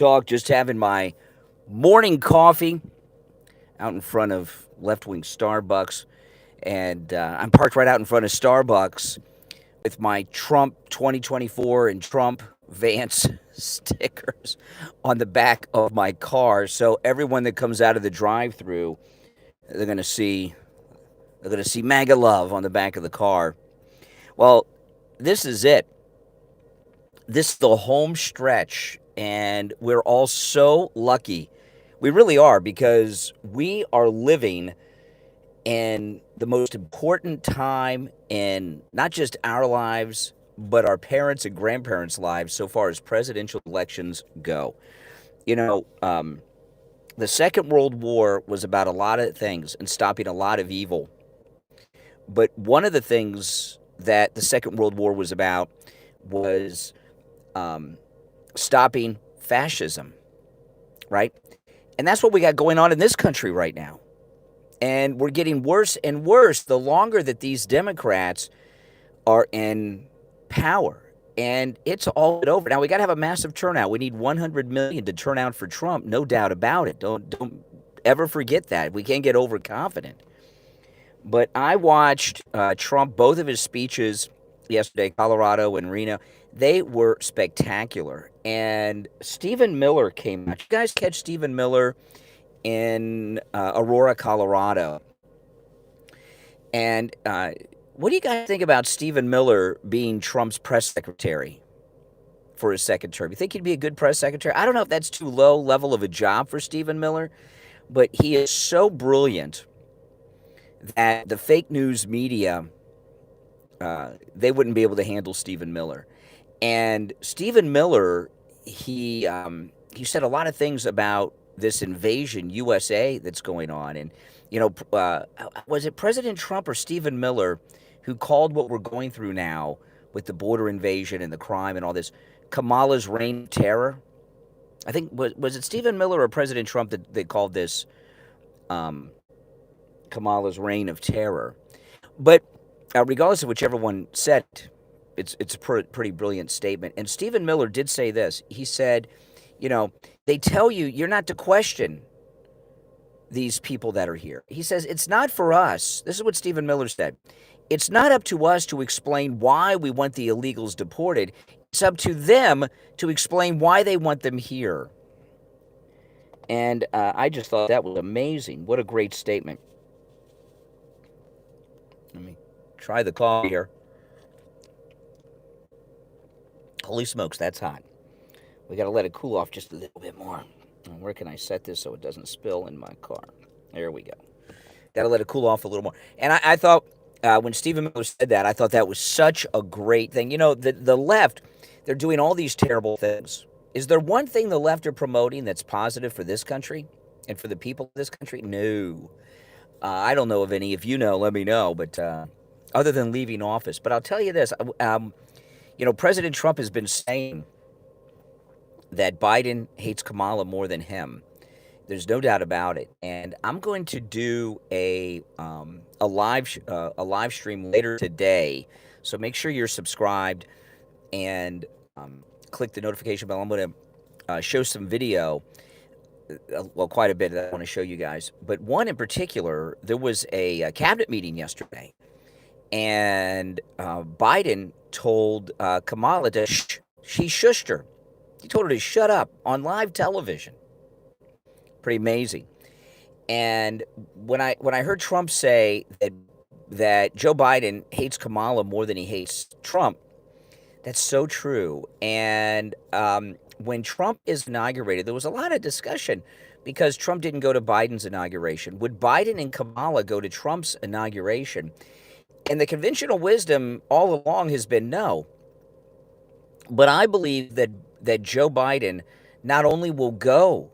dog, just having my morning coffee out in front of left wing Starbucks. And I'm parked right out in front of Starbucks with my Trump 2024 and Trump Vance stickers on the back of my car. So everyone that comes out of the drive-through, they're gonna see they're gonna see MAGA love on the back of the car. Well, this is it. This is the home stretch, and we're all so lucky. We really are because we are living in the most important time in not just our lives, but our parents' and grandparents' lives so far as presidential elections go. You know, the Second World War was about a lot of things and stopping a lot of evil. But one of the things that the Second World War was about was um, stopping fascism, right? And that's what we got going on in this country right now. And we're getting worse and worse the longer that these Democrats are in power. And it's all over. Now we got to have a massive turnout. We need 100 million to turn out for Trump, no doubt about it. Don't ever forget that. We can't get overconfident. But I watched Trump, both of his speeches yesterday, Colorado and Reno. They were spectacular. And Stephen Miller came out. You guys catch Stephen Miller in Aurora, Colorado. And what do you guys think about Stephen Miller being Trump's press secretary for his second term? You think he'd be a good press secretary? I don't know if that's too low level of a job for Stephen Miller, but he is so brilliant that the fake news media, they wouldn't be able to handle Stephen Miller. And Stephen Miller, he said a lot of things about this invasion USA that's going on. And, was it President Trump or Stephen Miller who called what we're going through now with the border invasion and the crime and all this Kamala's reign of terror? I think, was it Stephen Miller or President Trump that they called this um, Kamala's reign of terror? But regardless of whichever one said it, it's a pretty brilliant statement. And Stephen Miller did say this. He said, they tell you you're not to question these people that are here. He says, it's not for us. This is what Stephen Miller said. It's not up to us to explain why we want the illegals deported. It's up to them to explain why they want them here. And I just thought that was amazing. What a great statement. Let me try the coffee here. Holy smokes, that's hot. We got to let it cool off just a little bit more. Where can I set this so it doesn't spill in my car? There we go. Got to let it cool off a little more. And I thought when Stephen Miller said that, I thought that was such a great thing. The left, they're doing all these terrible things. Is there one thing the left are promoting that's positive for this country and for the people of this country? No. I don't know of any. If you know, let me know. But other than leaving office. But I'll tell you this. President Trump has been saying that Biden hates Kamala more than him. There's no doubt about it. And I'm going to do a live stream later today. So make sure you're subscribed and click the notification bell. I'm going to show some video, quite a bit that I want to show you guys. But one in particular, there was a cabinet meeting yesterday. And Biden told Kamala to she shushed her. He told her to shut up on live television. Pretty amazing. And when I heard Trump say that Joe Biden hates Kamala more than he hates Trump, that's so true. And when Trump is inaugurated, there was a lot of discussion because Trump didn't go to Biden's inauguration. Would Biden and Kamala go to Trump's inauguration? And the conventional wisdom all along has been no. But I believe that Joe Biden not only will go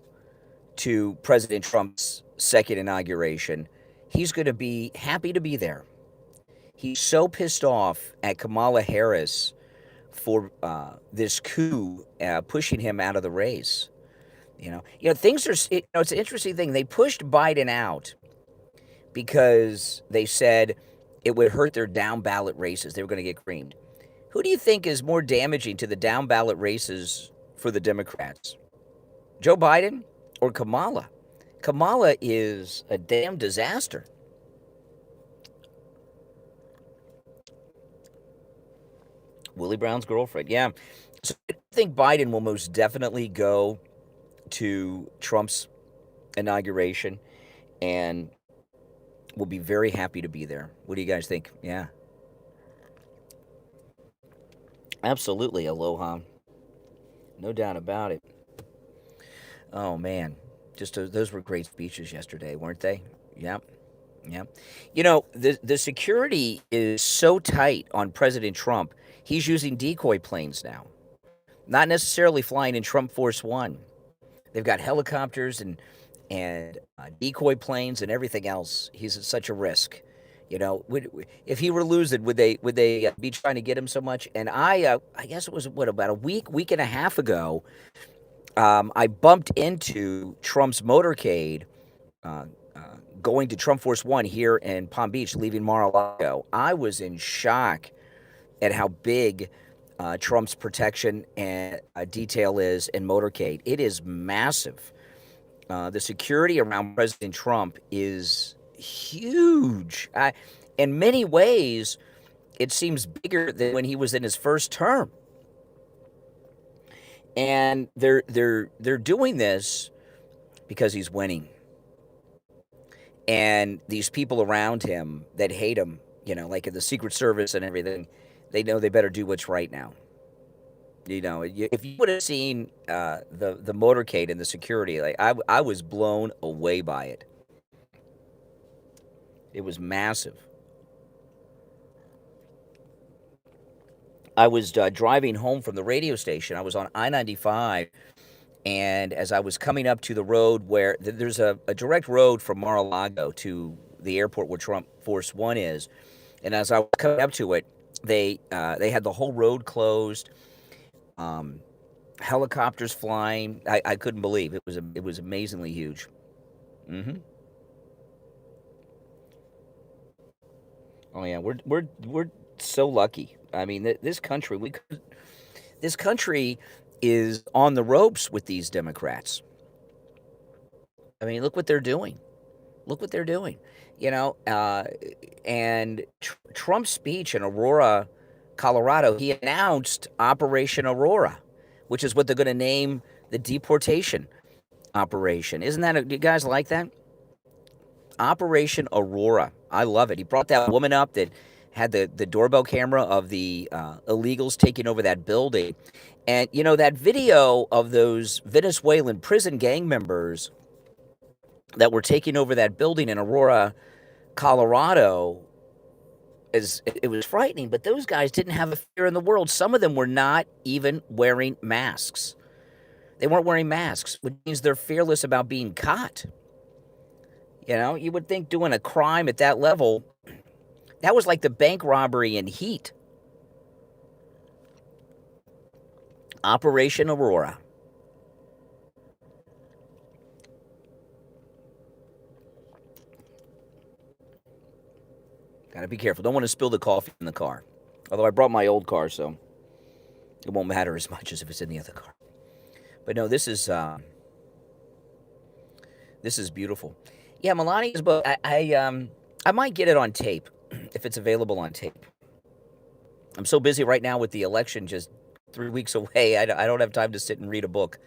to President Trump's second inauguration, he's going to be happy to be there. He's so pissed off at Kamala Harris for this coup pushing him out of the race. Things are, it's an interesting thing. They pushed Biden out because they said it would hurt their down ballot races. They were going to get creamed. Who do you think is more damaging to the down ballot races for the Democrats? Joe Biden or Kamala? Kamala is a damn disaster. Willie Brown's girlfriend. Yeah. So I think Biden will most definitely go to Trump's inauguration and will be very happy to be there. What do you guys think? Yeah. Absolutely. Aloha. No doubt about it. Oh, man. Just those were great speeches yesterday, weren't they? Yep. Yep. You know, the security is so tight on President Trump, he's using decoy planes now. Not necessarily flying in Trump Force One. They've got helicopters and decoy planes and everything else. He's at such a risk. You know, if he were to lose it, would they be trying to get him so much? And I guess it was what, about a week and a half ago. I bumped into Trump's motorcade uh, going to Trump Force One here in Palm Beach, leaving Mar-a-Lago. I was in shock at how big Trump's protection and detail is in motorcade. It is massive. The security around President Trump is huge. In many ways, it seems bigger than when he was in his first term. And they're doing this because he's winning. And these people around him that hate him, you know, like in the Secret Service and everything, they know they better do what's right now. You know, if you would have seen the motorcade and the security, like I was blown away by it. It was massive. I was driving home from the radio station. I was on I-95, and as I was coming up to the road where there's a direct road from Mar-a-Lago to the airport where Trump Force One is, and as I was coming up to it, they had the whole road closed. Helicopters flying. I couldn't believe it was amazingly huge. Hmm. Oh yeah, we're so lucky. I mean, this country this country is on the ropes with these Democrats. I mean, look what they're doing. Look what they're doing. You know, and Trump's speech in Aurora, Colorado, he announced Operation Aurora, which is what they're going to name the deportation operation. Isn't that? Do you guys like that? Operation Aurora. I love it. He brought that woman up that had the doorbell camera of the illegals taking over that building. And, you know, that video of those Venezuelan prison gang members that were taking over that building in Aurora, Colorado, it was frightening, but those guys didn't have a fear in the world. Some of them were not even wearing masks. They weren't wearing masks, which means they're fearless about being caught. You know, you would think doing a crime at that level, that was like the bank robbery in Heat. Operation Aurora. Gotta be careful. Don't want to spill the coffee in the car. Although I brought my old car, so it won't matter as much as if it's in the other car. But no, this is beautiful. Yeah, Melania's book. I might get it on tape if it's available on tape. I'm so busy right now with the election, just 3 weeks away. I don't have time to sit and read a book.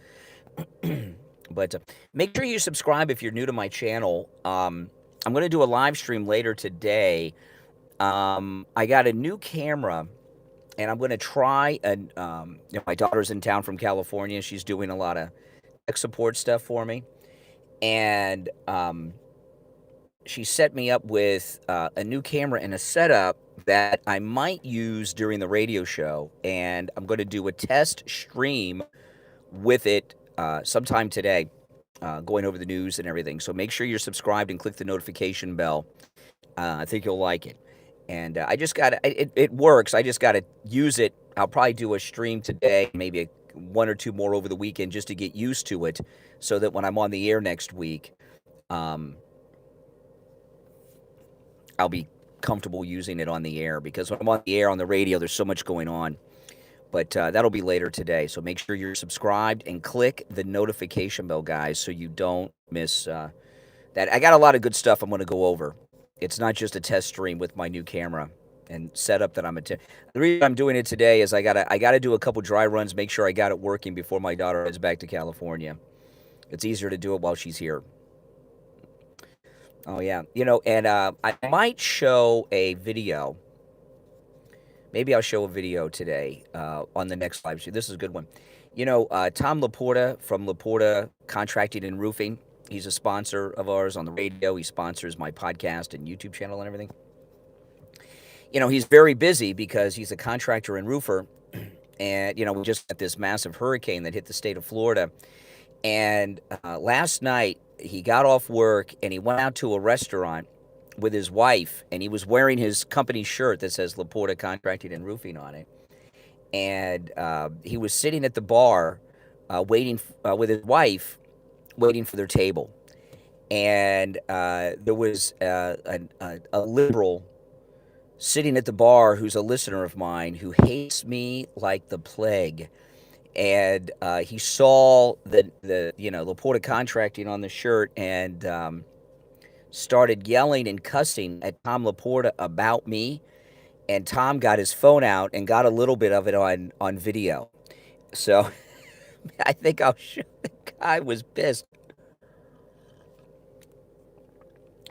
But make sure you subscribe if you're new to my channel. I'm going to do a live stream later today. I got a new camera, and I'm going to try. And my daughter's in town from California. She's doing a lot of tech support stuff for me, and she set me up with a new camera and a setup that I might use during the radio show, and I'm going to do a test stream with it sometime today, going over the news and everything. So make sure you're subscribed and click the notification bell. I think you'll like it. And I just got it works. I just got to use it. I'll probably do a stream today, maybe one or two more over the weekend just to get used to it so that when I'm on the air next week, I'll be comfortable using it on the air, because when I'm on the air on the radio, there's so much going on. But that'll be later today. So make sure you're subscribed and click the notification bell, guys, so you don't miss that. I got a lot of good stuff I'm going to go over. It's not just a test stream with my new camera and setup that the reason I'm doing it today is I gotta do a couple dry runs, make sure I got it working before my daughter heads back to California. It's easier to do it while she's here. Oh yeah, and I might show a video. Maybe I'll show a video today on the next live stream. This is a good one. Tom Laporta from Laporta Contracting and Roofing. He's a sponsor of ours on the radio. He sponsors my podcast and YouTube channel and everything. He's very busy because he's a contractor and roofer. And, we just got this massive hurricane that hit the state of Florida. And last night, he got off work and he went out to a restaurant with his wife. And he was wearing his company shirt that says Laporta Contracting and Roofing on it. And he was sitting at the bar waiting with his wife, waiting for their table. And there was a liberal sitting at the bar who's a listener of mine who hates me like the plague. And he saw the Laporta Contracting on the shirt and started yelling and cussing at Tom Laporta about me. And Tom got his phone out and got a little bit of it on video. So I think I'll show the guy was pissed.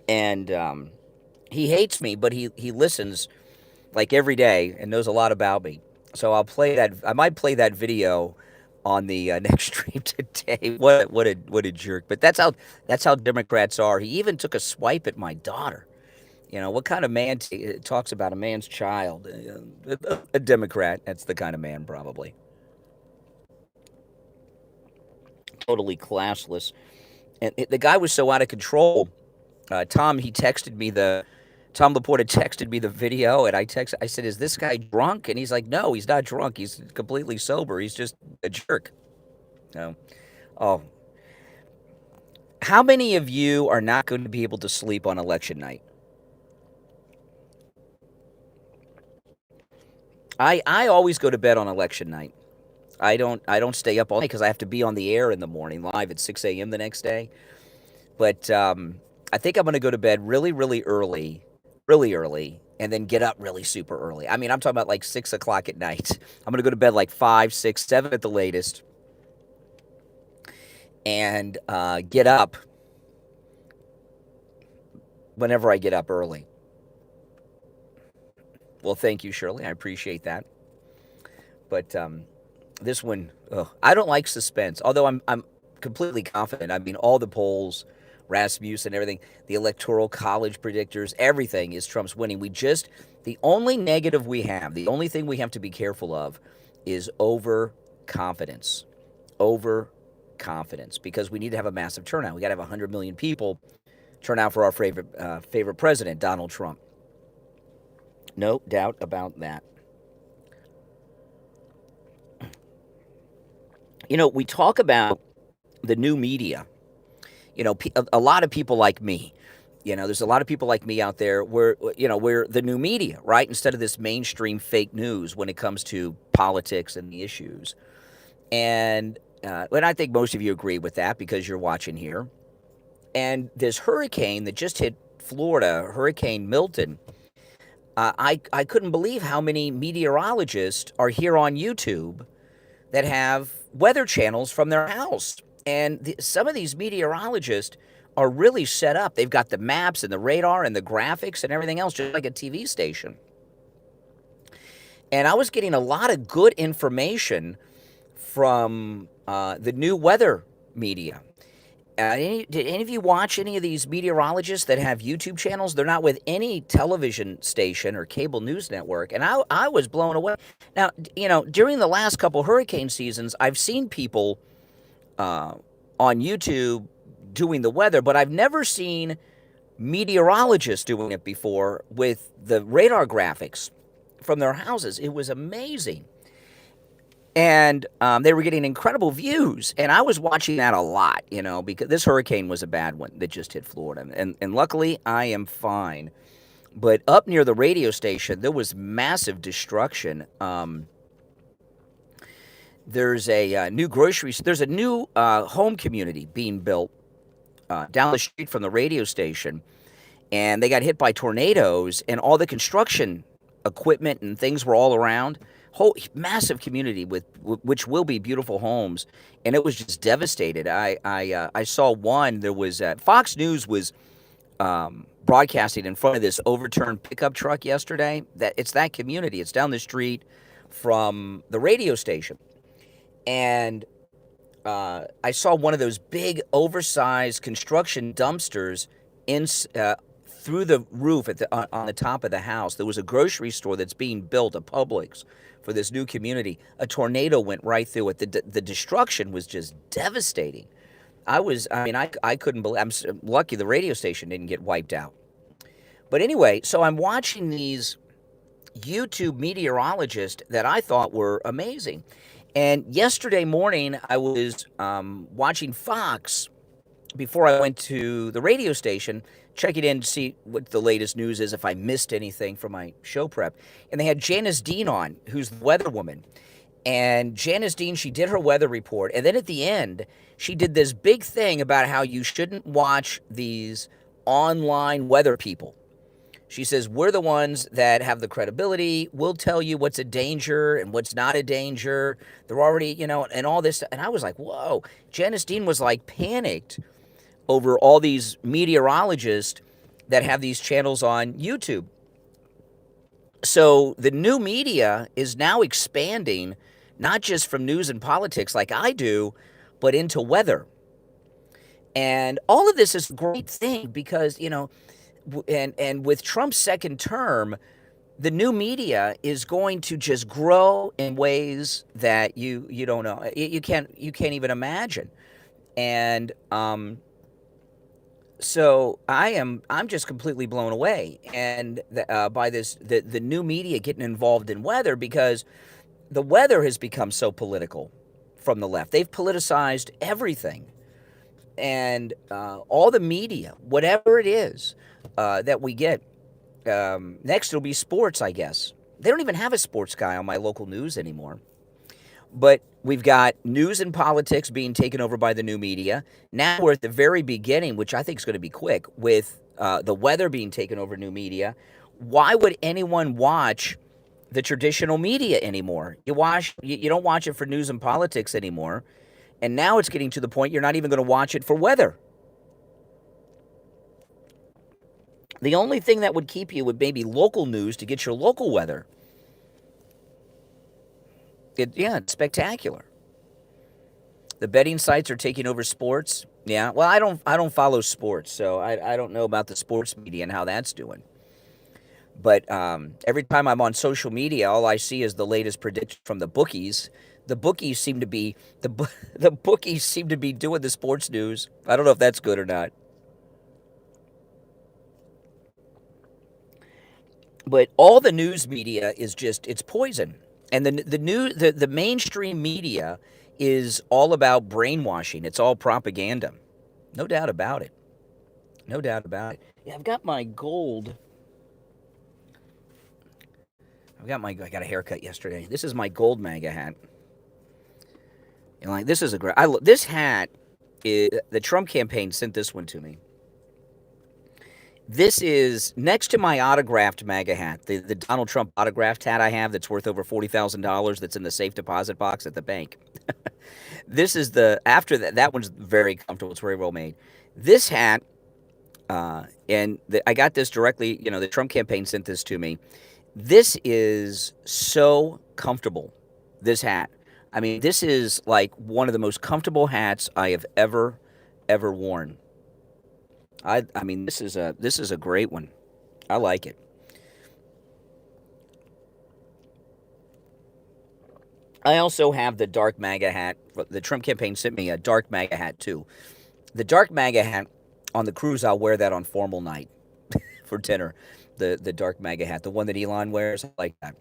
And he hates me, but he listens like every day and knows a lot about me. So I'll play that. I might play that video on the next stream today. What a jerk! But that's how Democrats are. He even took a swipe at my daughter. What kind of man talks about a man's child? A Democrat. That's the kind of man, probably. Totally classless. And the guy was so out of control. Tom Laporta texted me the video, and I said, "Is this guy drunk?" And he's like, "No, he's not drunk. He's completely sober. He's just a jerk." Oh. How many of you are not going to be able to sleep on election night? I always go to bed on election night. I don't stay up all night because I have to be on the air in the morning, live at 6 a.m. the next day. But I think I'm going to go to bed really, really early, and then get up really super early. I mean, I'm talking about like 6 o'clock at night. I'm going to go to bed like 5, 6, 7 at the latest, and get up whenever I get up early. Well, thank you, Shirley. I appreciate that. But this one, I don't like suspense, although I'm completely confident. I mean, all the polls, Rasmussen, everything, the electoral college predictors, everything is Trump's winning. The only negative we have, the only thing we have to be careful of is overconfidence. Overconfidence, because we need to have a massive turnout. We got to have 100 million people turn out for our favorite president, Donald Trump. No doubt about that. We talk about the new media. A lot of people like me. There's a lot of people like me out there where, we're the new media, right? Instead of this mainstream fake news when it comes to politics and the issues. And I think most of you agree with that because you're watching here. And this hurricane that just hit Florida, Hurricane Milton, I couldn't believe how many meteorologists are here on YouTube that have weather channels from their house. And some of these meteorologists are really set up. They've got the maps and the radar and the graphics and everything else, just like a TV station. And I was getting a lot of good information from the new weather media. Did any of you watch any of these meteorologists that have YouTube channels? They're not with any television station or cable news network. And I was blown away. Now, during the last couple hurricane seasons, I've seen people on YouTube doing the weather, but I've never seen meteorologists doing it before with the radar graphics from their houses. It was amazing. And they were getting incredible views. And I was watching that a lot, because this hurricane was a bad one that just hit Florida. And luckily, I am fine. But up near the radio station, there was massive destruction. there's a new there's a new home community being built down the street from the radio station, and they got hit by tornadoes, and all the construction equipment and things were all around. Whole massive community with which will be beautiful homes, and it was just devastated. I saw one. There was Fox News was broadcasting in front of this overturned pickup truck yesterday. It's that community. It's down the street from the radio station, and I saw one of those big, oversized construction dumpsters in through the roof on the top of the house. There was a grocery store that's being built, a Publix, for this new community. A tornado went right through it. The destruction was just devastating. I couldn't believe. I'm lucky the radio station didn't get wiped out. But anyway, so I'm watching these YouTube meteorologists that I thought were amazing. And yesterday morning, I was watching Fox before I went to the radio station, checking in to see what the latest news is, if I missed anything from my show prep. And they had Janice Dean on, who's the weather woman. And Janice Dean, she did her weather report. And then at the end, she did this big thing about how you shouldn't watch these online weather people. She says, we're the ones that have the credibility. We'll tell you what's a danger and what's not a danger. They're already, and all this. And I was like, whoa. Janice Dean was like panicked over all these meteorologists that have these channels on YouTube. So the new media is now expanding, not just from news and politics like I do, but into weather. And all of this is a great thing because, and with Trump's second term, the new media is going to just grow in ways that you don't know. You can't even imagine. And so I'm just completely blown away and by the new media getting involved in weather, because the weather has become so political from the left. They've politicized everything. And all the media, whatever it is that we get, next it'll be sports, I guess. They don't even have a sports guy on my local news anymore. But we've got news and politics being taken over by the new media. Now we're at the very beginning, which I think is going to be quick, with the weather being taken over new media. Why would anyone watch the traditional media anymore? You don't watch it for news and politics anymore. And now it's getting to the point you're not even going to watch it for weather. The only thing that would keep you would maybe local news to get your local weather. It's spectacular. The betting sites are taking over sports. Yeah, well, I don't follow sports, so I don't know about the sports media and how that's doing. But every time I'm on social media, all I see is the latest prediction from the bookies. The bookies seem to be the bookies seem to be doing the sports news. I don't know if that's good or not. But all the news media is it's poison. And the mainstream media is all about brainwashing. It's all propaganda. No doubt about it. No doubt about it. Yeah, I've got my gold. I got a haircut yesterday. This is my gold MAGA hat. And this is a great. This hat. The Trump campaign sent this one to me. This is next to my autographed MAGA hat, the Donald Trump autographed hat I have that's worth over $40,000 that's in the safe deposit box at the bank. This is after that one's very comfortable. It's very well made. This hat, I got this directly, the Trump campaign sent this to me. This is so comfortable, this hat. I mean, this is like one of the most comfortable hats I have ever worn. I mean, this is a great one. I like it. I also have the dark MAGA hat. The Trump campaign sent me a dark MAGA hat too. The dark MAGA hat on the cruise, I'll wear that on formal night for dinner. The dark MAGA hat, the one that Elon wears, I like that.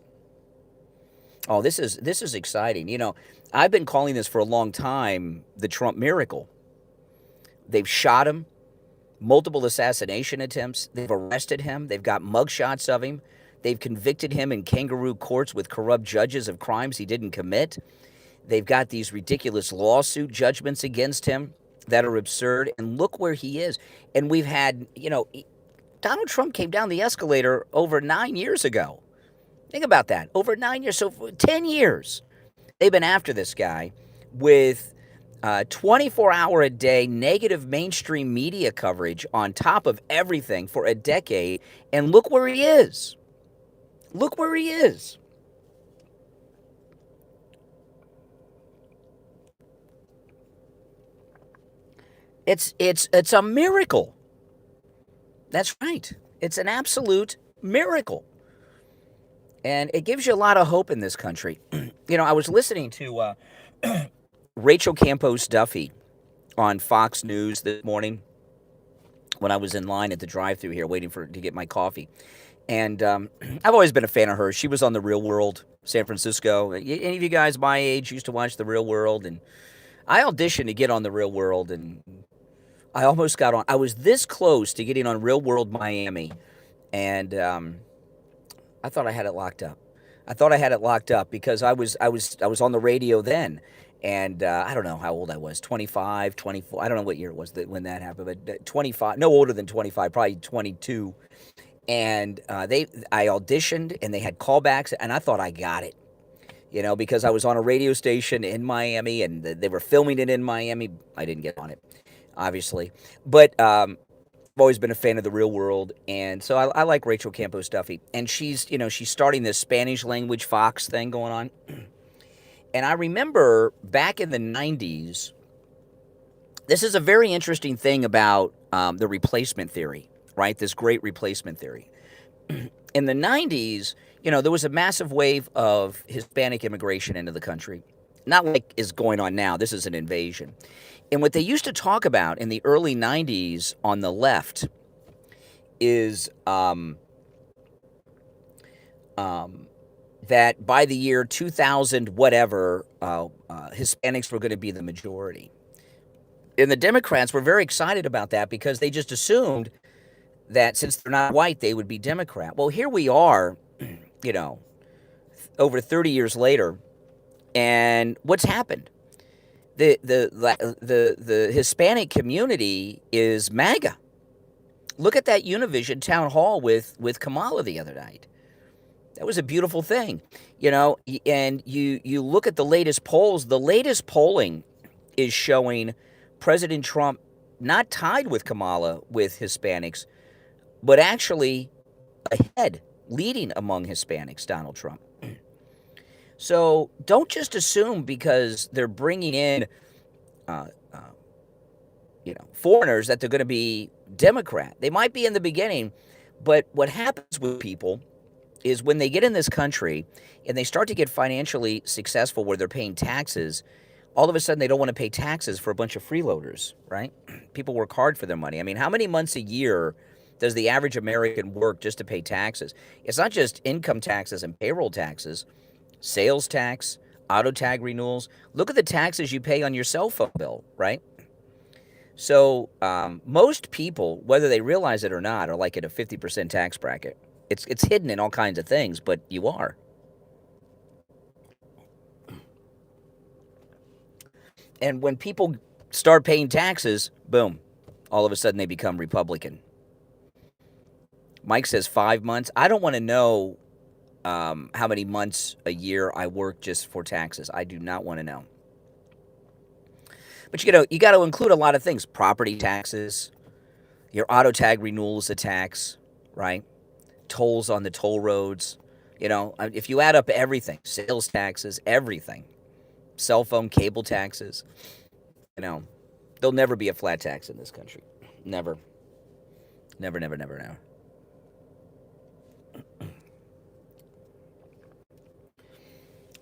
Oh, this is exciting. I've been calling this for a long time the Trump miracle. They've shot him. Multiple assassination attempts. They've arrested him. They've got mugshots of him. They've convicted him in kangaroo courts with corrupt judges of crimes he didn't commit. They've got these ridiculous lawsuit judgments against him that are absurd. And look where he is. And we've had, Donald Trump came down the escalator over 9 years ago. Think about that. Over 9 years. So for 10 years, they've been after this guy with 24-hour-a-day negative mainstream media coverage on top of everything for a decade. And look where he is. Look where he is. It's a miracle. That's right. It's an absolute miracle. And it gives you a lot of hope in this country. I was listening to Rachel Campos Duffy on Fox News this morning when I was in line at the drive-thru here waiting to get my coffee. And I've always been a fan of hers. She was on The Real World, San Francisco. Any of you guys my age used to watch The Real World? And I auditioned to get on The Real World, and I almost got on. I was this close to getting on Real World Miami, and I thought I had it locked up. I thought I had it locked up because I was on the radio then, and I don't know how old I was, 25, 24. I don't know what year it was when that happened, but 25, no older than 25, probably 22. And I auditioned, and they had callbacks, and I thought I got it, because I was on a radio station in Miami, and they were filming it in Miami. I didn't get on it, obviously, but I've always been a fan of The Real World, and so I like Rachel Campos Duffy, and she's starting this Spanish language Fox thing going on. And I remember back in the 90s, this is a very interesting thing about the replacement theory, right? This great replacement theory. In the 90s, there was a massive wave of Hispanic immigration into the country. Not like is going on now. This is an invasion. And what they used to talk about in the early 90s on the left is that by the year 2000, whatever, Hispanics were going to be the majority. And the Democrats were very excited about that because they just assumed that since they're not white, they would be Democrat. Well, here we are, over 30 years later, and what's happened? The Hispanic community is MAGA. Look at that Univision town hall with Kamala the other night. That was a beautiful thing, and you look at the latest polls. The latest polling is showing President Trump not tied with Kamala with Hispanics, but actually ahead, leading among Hispanics, Donald Trump. So don't just assume because they're bringing in, foreigners that they're going to be Democrat. They might be in the beginning, but what happens with people is when they get in this country and they start to get financially successful where they're paying taxes, all of a sudden they don't want to pay taxes for a bunch of freeloaders, right? People work hard for their money. I mean, how many months a year does the average American work just to pay taxes? It's not just income taxes and payroll taxes, sales tax, auto tag renewals. Look at the taxes you pay on your cell phone bill, right? So most people, whether they realize it or not, are like at a 50% tax bracket. It's hidden in all kinds of things, but you are. And when people start paying taxes, boom, all of a sudden they become Republican. Mike says 5 months. I don't want to know how many months a year I work just for taxes. I do not want to know. But you got to include a lot of things. Property taxes, your auto tag renewal is a tax, right? Tolls on the toll roads. If you add up everything, sales taxes, everything, cell phone, cable taxes, there'll never be a flat tax in this country. Never. Never, never, never, never.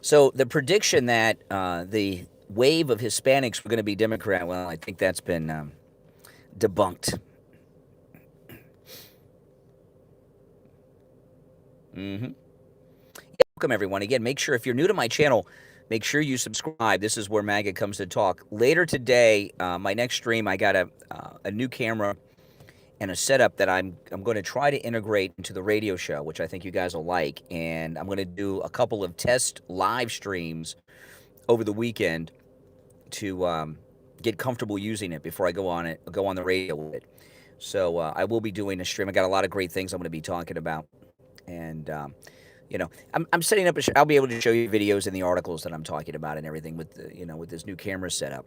So the prediction that the wave of Hispanics were going to be Democrat, well, I think that's been debunked. Welcome, everyone. Again, make sure, if you're new to my channel, make sure you subscribe. This is where MAGA comes to talk. Later today, my next stream, I got a new camera and a setup that I'm going to try to integrate into the radio show, which I think you guys will like. And I'm going to do a couple of test live streams over the weekend to get comfortable using it before I go on the radio with it. So I will be doing a stream. I got a lot of great things I'm going to be talking about, and I'm setting up. I'll be able to show you videos and the articles that I'm talking about and everything with with this new camera setup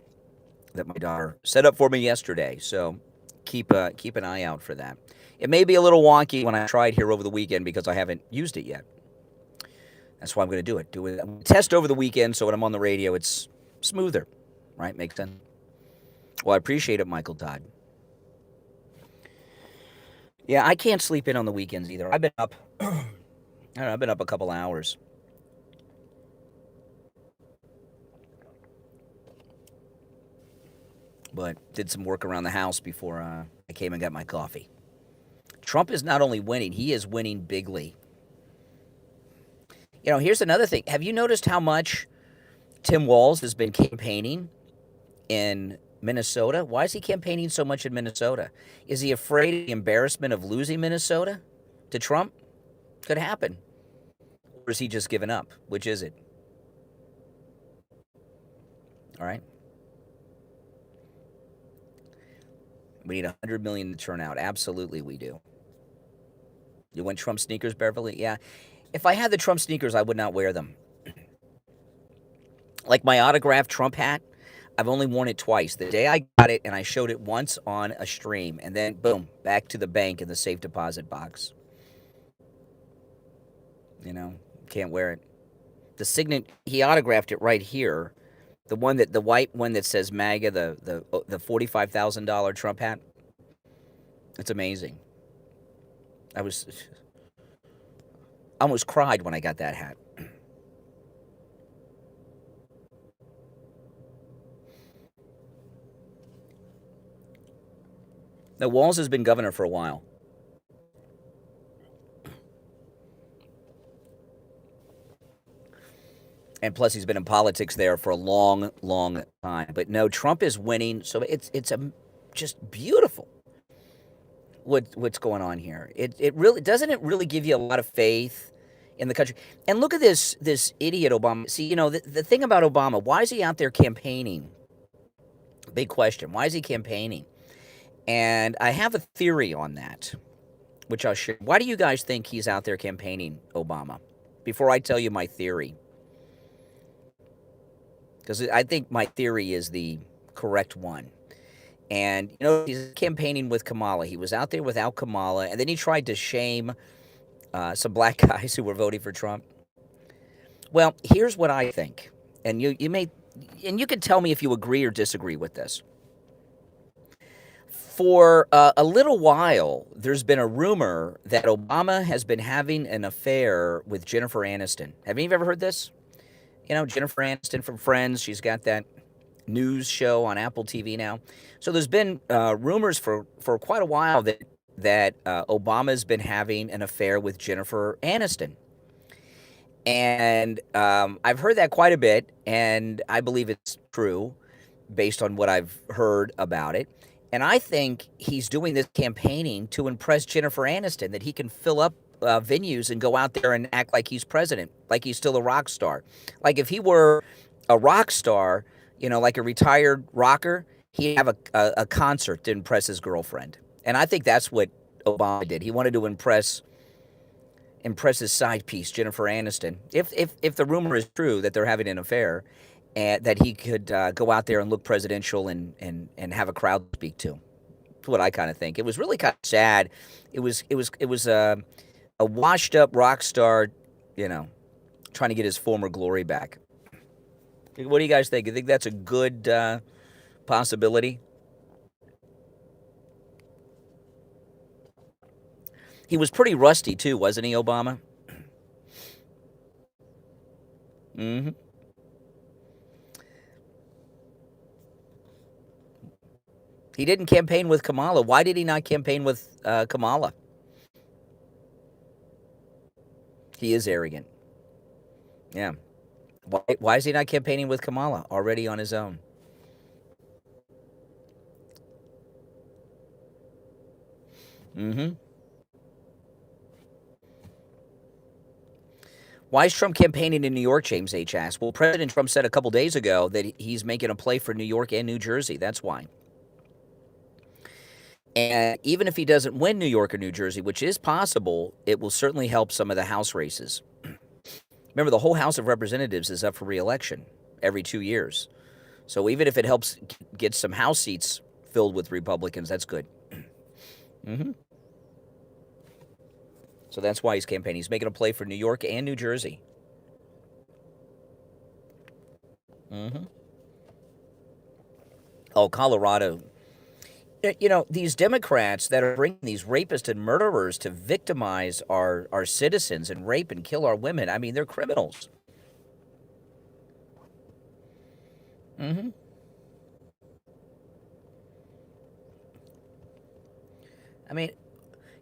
that my daughter set up for me yesterday. So keep an eye out for that. It may be a little wonky when I try it here over the weekend because I haven't used it yet. That's why I'm going to do it. Test over the weekend so when I'm on the radio, it's smoother. Right? Makes sense? Well, I appreciate it, Michael Todd. Yeah, I can't sleep in on the weekends either. I've been up, I don't know, I've been up a couple hours. But did some work around the house before I came and got my coffee. Trump is not only winning, he is winning bigly. Here's another thing. Have you noticed how much Tim Walz has been campaigning in Minnesota? Why is he campaigning so much in Minnesota? Is he afraid of the embarrassment of losing Minnesota to Trump? Could happen. Or is he just giving up? Which is it? All right. We need 100 million to turn out. Absolutely we do. You want Trump sneakers, Beverly? Yeah. If I had the Trump sneakers, I would not wear them. Like my autographed Trump hat, I've only worn it twice. The day I got it, and I showed it once on a stream, and then, boom, back to the bank in the safe deposit box. Can't wear it. The signet, he autographed it right here. The white one that says MAGA, the $45,000 Trump hat. It's amazing. I almost cried when I got that hat. Now, Walz has been governor for a while. And plus, he's been in politics there for a long, long time. But no, Trump is winning. So it's just beautiful what's going on here. It really doesn't it really give you a lot of faith in the country. And look at this idiot Obama. See, the thing about Obama, why is he out there campaigning? Big question. Why is he campaigning? And I have a theory on that, which I'll share. Why do you guys think he's out there campaigning, Obama? Before I tell you my theory. Because I think my theory is the correct one. And, he's campaigning with Kamala. He was out there without Kamala, and then he tried to shame some black guys who were voting for Trump. Well, here's what I think. And you can tell me if you agree or disagree with this. For a little while, there's been a rumor that Obama has been having an affair with Jennifer Aniston. Have you ever heard this? Jennifer Aniston from Friends. She's got that news show on Apple TV now. So there's been rumors for quite a while that Obama's been having an affair with Jennifer Aniston. And I've heard that quite a bit, and I believe it's true based on what I've heard about it. And I think he's doing this campaigning to impress Jennifer Aniston, that he can fill up venues and go out there and act like he's president, like he's still a rock star. Like if he were a rock star, like a retired rocker, he'd have a concert to impress his girlfriend. And I think that's what Obama did. He wanted to impress his side piece, Jennifer Aniston. If the rumor is true that they're having an affair, and that he could go out there and look presidential and have a crowd speak to. That's what I kind of think. It was really kind of sad. It was a washed up rock star, trying to get his former glory back. What do you guys think? You think that's a good possibility? He was pretty rusty too, wasn't he, Obama? Mm-hmm. He didn't campaign with Kamala. Why did he not campaign with Kamala? He is arrogant. Yeah. Why is he not campaigning with Kamala already on his own? Mm-hmm. Why is Trump campaigning in New York, James H. asked. Well, President Trump said a couple days ago that he's making a play for New York and New Jersey. That's why. And even if he doesn't win New York or New Jersey, which is possible, it will certainly help some of the House races. Remember, the whole House of Representatives is up for re-election every 2 years. So even if it helps get some House seats filled with Republicans, that's good. So that's why he's campaigning. He's making a play for New York and New Jersey. Oh, Colorado. You know, these Democrats that are bringing these rapists and murderers to victimize our citizens and rape and kill our women, I mean, they're criminals. I mean,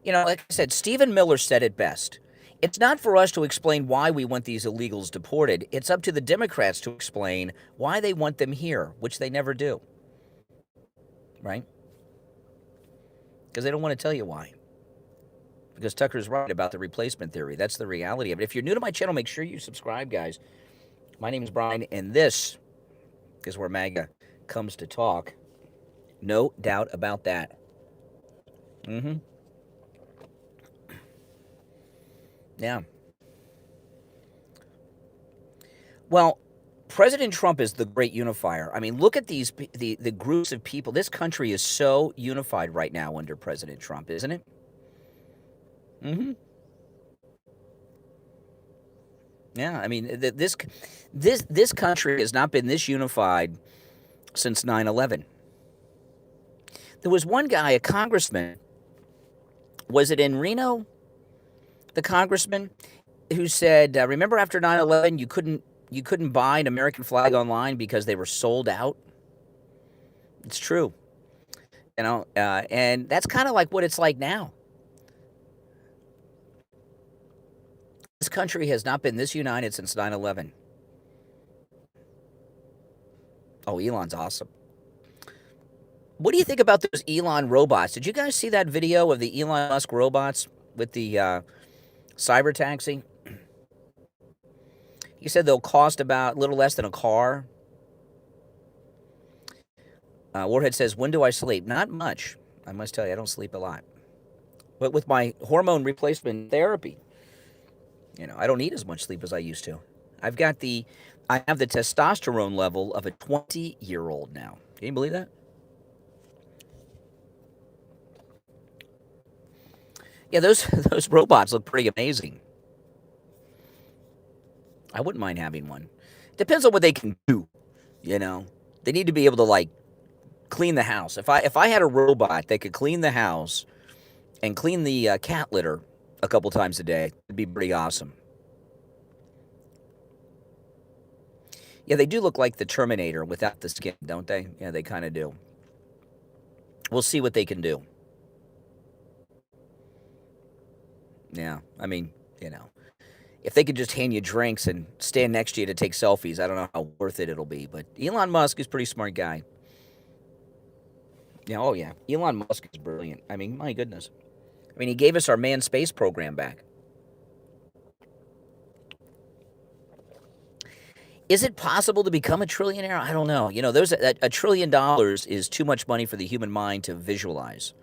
you know, like I said, Stephen Miller said it best. It's not for us to explain why we want these illegals deported. It's up to the Democrats to explain why they want them here, which they never do. Right? Because they don't want to tell you why. Because Tucker's right about the replacement theory. That's the reality of it. If you're new to my channel, make sure you subscribe, guys. My name is Brian, and this is where MAGA comes to talk. No doubt about that. Yeah. Well, President Trump is the great unifier. I mean, look at these the groups of people. This country is so unified right now under President Trump, isn't it? Yeah, I mean, this country has not been this unified since 9/11. There was one guy, a congressman. Was it in Reno? The congressman who said, "Remember after 9/11, you couldn't buy an American flag online because they were sold out." It's true, you know, and that's kind of like what it's like now. This country has not been this united since 9/11. Oh, Elon's awesome. What do you think about those Elon robots? Did you guys see that video of the Elon Musk robots with the cyber taxi? He said they'll cost about a little less than a car. Warhead says, when do I sleep? Not much. I must tell you, I don't sleep a lot. But with my hormone replacement therapy, you know, I don't need as much sleep as I used to. I have the testosterone level of a 20-year-old now. Can you believe that? Yeah, those robots look pretty amazing. I wouldn't mind having one. Depends on what they can do, you know. They need to be able to, like, clean the house. If I had a robot that could clean the house and clean the cat litter a couple times a day, it'd be pretty awesome. Yeah, they do look like the Terminator without the skin, don't they? Yeah, they kind of do. We'll see what they can do. Yeah, I mean, you know, if they could just hand you drinks and stand next to you to take selfies, I don't know how worth it it'll be. But Elon Musk is a pretty smart guy. Yeah, oh yeah, Elon Musk is brilliant. I mean, my goodness. I mean, he gave us our manned space program back. Is it possible to become a trillionaire? I don't know. You know, there's $1 trillion is too much money for the human mind to visualize.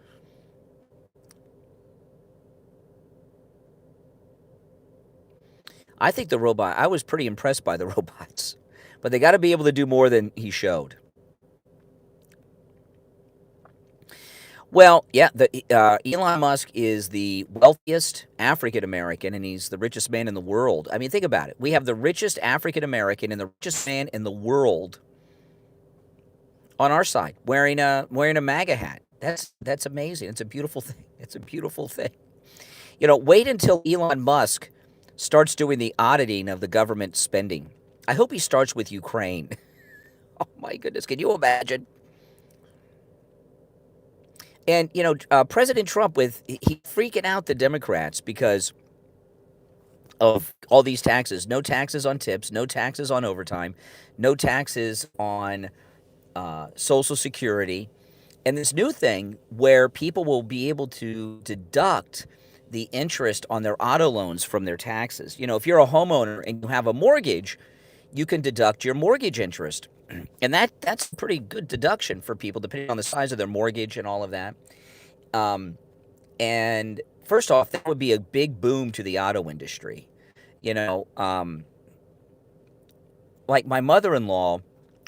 I think I was pretty impressed by the robots, but they got to be able to do more than he showed. Well, yeah, Elon Musk is the wealthiest African American, and he's the richest man in the world. I mean, think about it. We have the richest African American and the richest man in the world on our side, wearing a MAGA hat. That's amazing. It's a beautiful thing. It's a beautiful thing. You know, wait until Elon Musk starts doing the auditing of the government spending. I hope he starts with Ukraine. Oh my goodness, can you imagine? And, you know, President Trump, he freaking out the Democrats because of all these taxes. No taxes on tips, no taxes on overtime, no taxes on Social Security. And this new thing where people will be able to deduct the interest on their auto loans from their taxes. You know, if you're a homeowner and you have a mortgage, you can deduct your mortgage interest. And that's a pretty good deduction for people, depending on the size of their mortgage and all of that. And first off, that would be a big boom to the auto industry. You know, like my mother-in-law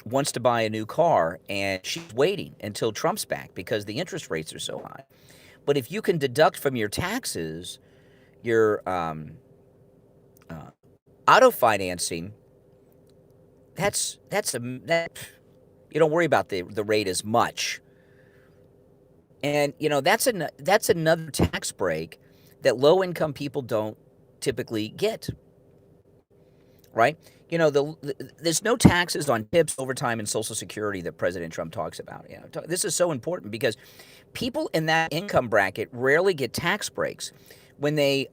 wants to buy a new car, and she's waiting until Trump's back because the interest rates are so high. But if you can deduct from your taxes your auto financing, that you don't worry about the rate as much. And you know, that's another tax break that low-income people don't typically get. Right? You know, there's no taxes on tips, overtime, and Social Security that President Trump talks about. You know, this is so important because people in that income bracket rarely get tax breaks. When they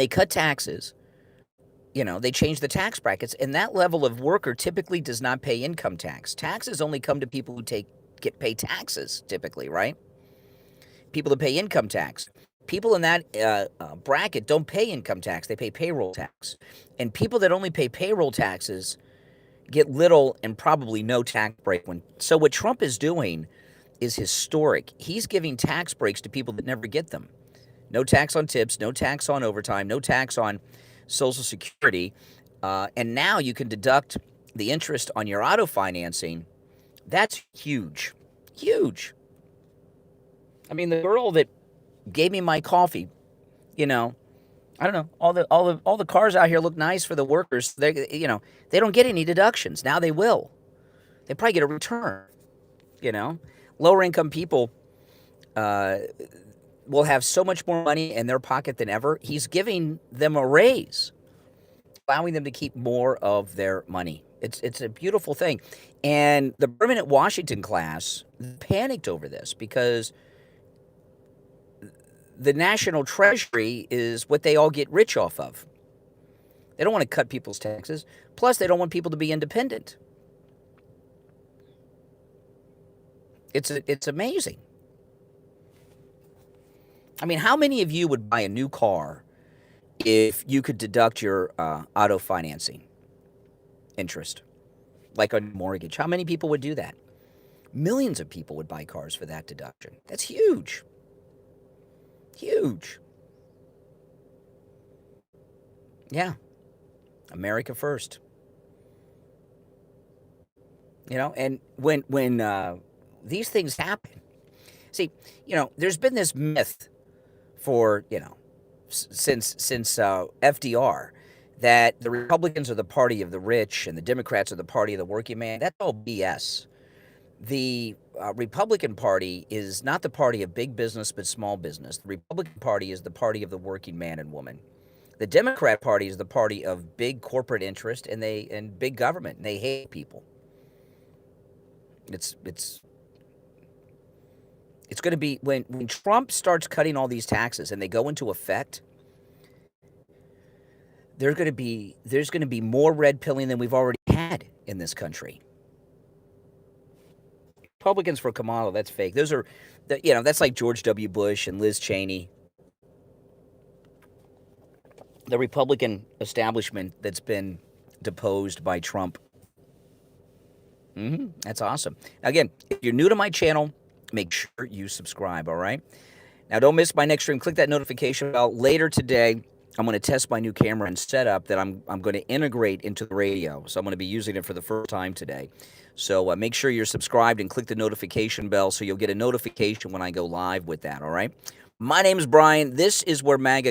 cut taxes, you know, they change the tax brackets, and that level of worker typically does not pay income tax. Taxes only come to people who pay taxes, typically, right? People that pay income tax. People in that bracket don't pay income tax. They pay payroll tax. And people that only pay payroll taxes get little and probably no tax break. So what Trump is doing is historic. He's giving tax breaks to people that never get them. No tax on tips, no tax on overtime, no tax on Social Security. And now you can deduct the interest on your auto financing. That's huge. Huge. I mean, the girl that gave me my coffee, you know, I don't know, all the cars out here look nice for the workers. They, you know, they don't get any deductions. Now they will. They probably get a return. You know, lower income people will have so much more money in their pocket than ever. He's giving them a raise, allowing them to keep more of their money. It's a beautiful thing. And the permanent Washington class panicked over this because the national treasury is what they all get rich off of. They don't want to cut people's taxes. Plus, they don't want people to be independent. It's amazing. I mean, how many of you would buy a new car if you could deduct your auto financing interest, like a mortgage? How many people would do that? Millions of people would buy cars for that deduction. That's huge. Huge. Yeah. America first. You know, and when these things happen, see, you know, there's been this myth for, you know, since FDR, that the Republicans are the party of the rich and the Democrats are the party of the working man. That's all BS. The Republican Party is not the party of big business but small business. The Republican Party is the party of the working man and woman. The Democrat Party is the party of big corporate interest and big government, and they hate people. It's going to be when Trump starts cutting all these taxes and they go into effect. There's going to be more red pilling than we've already had in this country. Republicans for Kamala, that's fake. Those are, you know, that's like George W. Bush and Liz Cheney. The Republican establishment that's been deposed by Trump. That's awesome. Again, if you're new to my channel, make sure you subscribe, all right? Now, don't miss my next stream. Click that notification bell. Later today, I'm going to test my new camera and setup that I'm going to integrate into the radio. So I'm going to be using it for the first time today. So make sure you're subscribed and click the notification bell so you'll get a notification when I go live with that, all right? My name is Brian. This is where MAGA